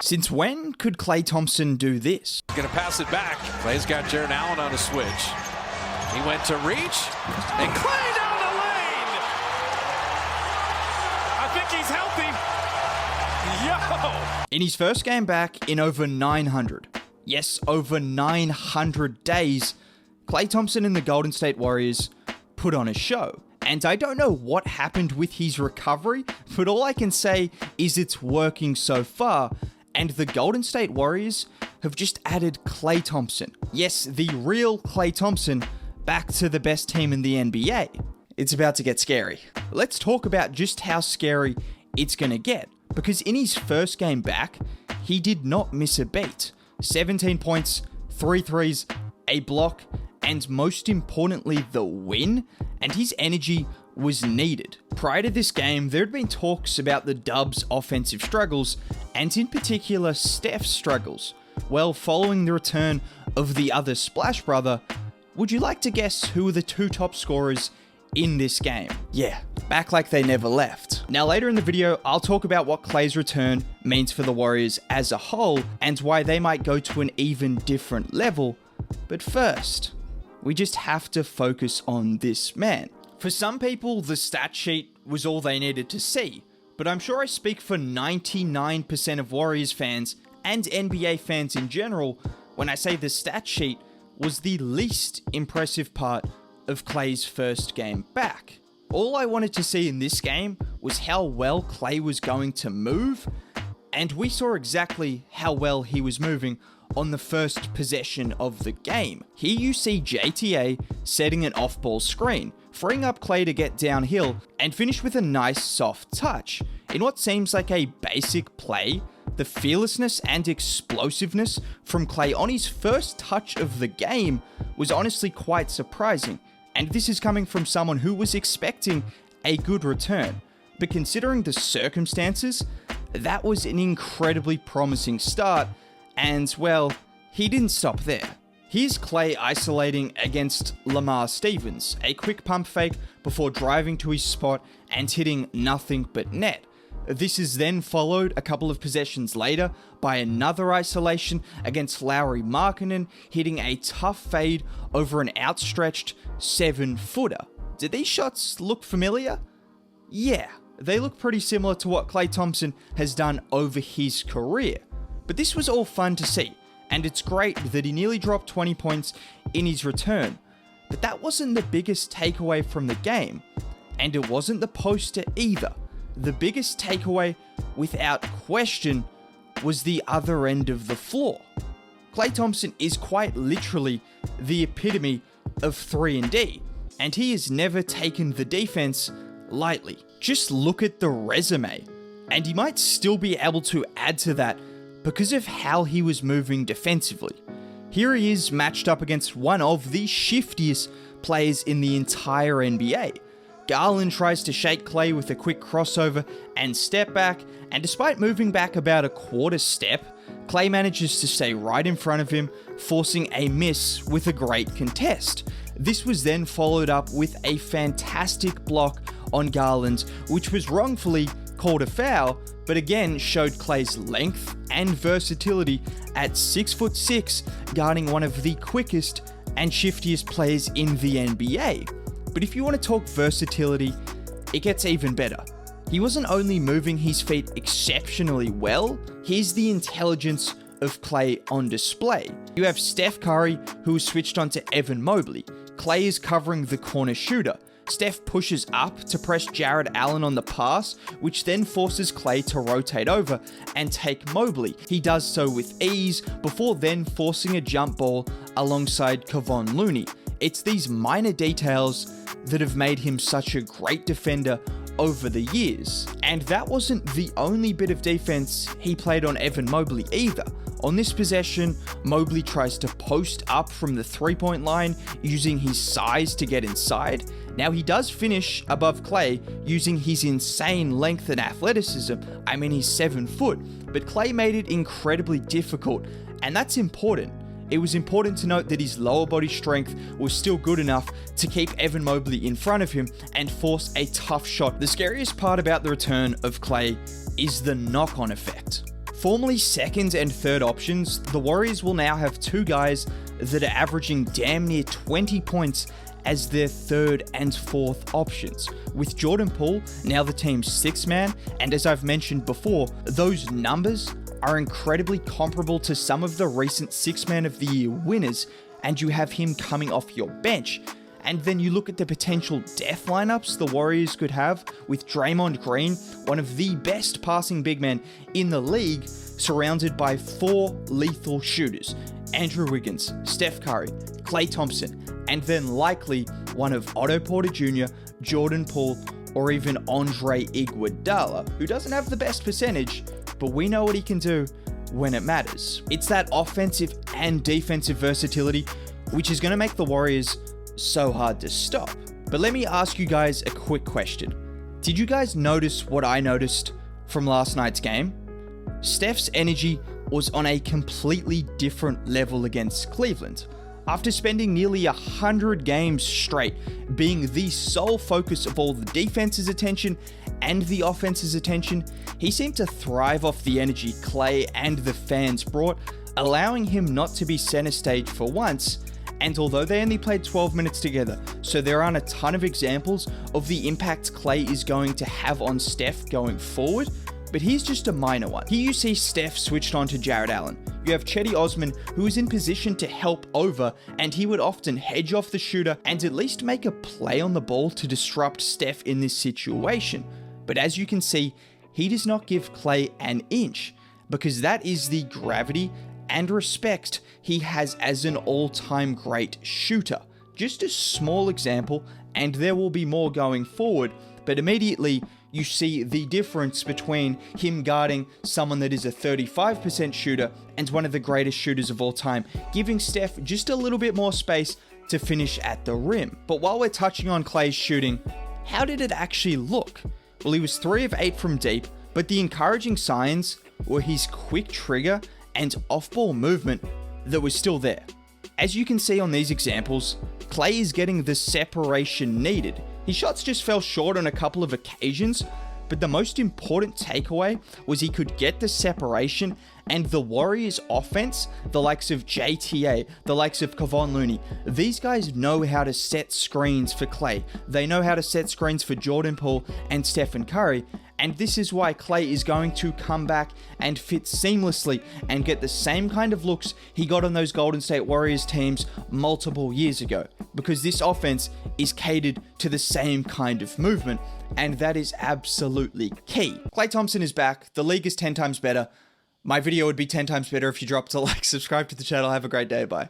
Since when could Klay Thompson do this? Gonna pass it back. Klay's got Jared Allen on a switch. He went to reach, and Klay down the lane! I think he's healthy. Yo! In his first game back in over 900, yes, over 900 days, Klay Thompson and the Golden State Warriors put on a show. And I don't know what happened with his recovery, but all I can say is it's working so far. And the Golden State Warriors have just added Klay Thompson. Yes, the real Klay Thompson back to the best team in the NBA. It's about to get scary. Let's talk about just how scary it's gonna get. Because in his first game back, he did not miss a beat. 17 points, 3 threes, a block, and most importantly, the win. And his energy was needed. Prior to this game, there had been talks about the Dubs' offensive struggles, and in particular, Steph's struggles. Well, following the return of the other Splash Brother, would you like to guess who were the 2 top scorers in this game? Yeah, back like they never left. Now later in the video, I'll talk about what Klay's return means for the Warriors as a whole, and why they might go to an even different level. But first, we just have to focus on this man. For some people, the stat sheet was all they needed to see, but I'm sure I speak for 99% of Warriors fans and NBA fans in general when I say the stat sheet was the least impressive part of Klay's first game back. All I wanted to see in this game was how well Klay was going to move, and we saw exactly how well he was moving on the first possession of the game. Here you see JTA setting an off-ball screen, freeing up Klay to get downhill and finish with a nice soft touch. In what seems like a basic play, the fearlessness and explosiveness from Klay on his first touch of the game was honestly quite surprising. And this is coming from someone who was expecting a good return. But considering the circumstances, that was an incredibly promising start. And well, he didn't stop there. Here's Klay isolating against Lamar Stevens, a quick pump fake before driving to his spot and hitting nothing but net. This is then followed a couple of possessions later by another isolation against Lauri Markkanen, hitting a tough fade over an outstretched 7-footer. Did these shots look familiar? Yeah, they look pretty similar to what Klay Thompson has done over his career. But this was all fun to see, and it's great that he nearly dropped 20 points in his return. But that wasn't the biggest takeaway from the game, and it wasn't the poster either. The biggest takeaway, without question, was the other end of the floor. Klay Thompson is quite literally the epitome of 3-and-D, and he has never taken the defense lightly. Just look at the resume, and he might still be able to add to that because of how he was moving defensively. Here he is matched up against one of the shiftiest players in the entire NBA. Garland tries to shake Klay with a quick crossover and step back, and despite moving back about a quarter step, Klay manages to stay right in front of him, forcing a miss with a great contest. This was then followed up with a fantastic block on Garland, which was wrongfully called a foul, but again showed Klay's length and versatility at 6'6", guarding one of the quickest and shiftiest players in the NBA. But if you want to talk versatility, it gets even better. He wasn't only moving his feet exceptionally well, here's the intelligence of Klay on display. You have Steph Curry, who is switched onto Evan Mobley. Klay is covering the corner shooter. Steph pushes up to press Jared Allen on the pass, which then forces Klay to rotate over and take Mobley. He does so with ease, before then forcing a jump ball alongside Kevon Looney. It's these minor details that have made him such a great defender over the years. And that wasn't the only bit of defense he played on Evan Mobley either. On this possession, Mobley tries to post up from the 3-point line using his size to get inside. Now he does finish above Klay using his insane length and athleticism. I mean, he's 7 foot, but Klay made it incredibly difficult, and that's important. It was important to note that his lower body strength was still good enough to keep Evan Mobley in front of him and force a tough shot. The scariest part about the return of Klay is the knock-on effect. Formerly second and third options, the Warriors will now have two guys that are averaging damn near 20 points as their third and fourth options, with Jordan Poole now the team's sixth man, and as I've mentioned before, those numbers are incredibly comparable to some of the recent Sixth Man of the Year winners, and you have him coming off your bench. And then you look at the potential death lineups the Warriors could have with Draymond Green, one of the best passing big men in the league, surrounded by four lethal shooters: Andrew Wiggins, Steph Curry, Klay Thompson, and then likely one of Otto Porter Jr., Jordan Poole, or even Andre Iguodala, who doesn't have the best percentage, but we know what he can do when it matters. It's that offensive and defensive versatility which is going to make the Warriors so hard to stop. But let me ask you guys a quick question. Did you guys notice what I noticed from last night's game? Steph's energy was on a completely different level against Cleveland. After spending nearly 100 games straight being the sole focus of all the defense's attention and the offense's attention, he seemed to thrive off the energy Klay and the fans brought, allowing him not to be center stage for once. And although they only played 12 minutes together, so there aren't a ton of examples of the impact Klay is going to have on Steph going forward, but here's just a minor one. Here you see Steph switched on to Jarrett Allen. You have Chetty Osman, who is in position to help over, and he would often hedge off the shooter and at least make a play on the ball to disrupt Steph in this situation. But as you can see, he does not give Klay an inch, because that is the gravity and respect he has as an all-time great shooter. Just a small example, and there will be more going forward, but immediately you see the difference between him guarding someone that is a 35% shooter and one of the greatest shooters of all time, giving Steph just a little bit more space to finish at the rim. But while we're touching on Klay's shooting, how did it actually look? Well, he was 3 of 8 from deep, but the encouraging signs were his quick trigger and off-ball movement that was still there. As you can see on these examples, Klay is getting the separation needed. His shots just fell short on a couple of occasions, but the most important takeaway was he could get the separation, and the Warriors offense, the likes of JTA, the likes of Kevon Looney, these guys know how to set screens for Klay. They know how to set screens for Jordan Poole and Stephen Curry, and this is why Klay is going to come back and fit seamlessly and get the same kind of looks he got on those Golden State Warriors teams multiple years ago, because this offense is catered to the same kind of movement, and that is absolutely key. Klay Thompson is back. The league is 10 times better. My video would be 10 times better if you dropped a like, subscribe to the channel. Have a great day. Bye.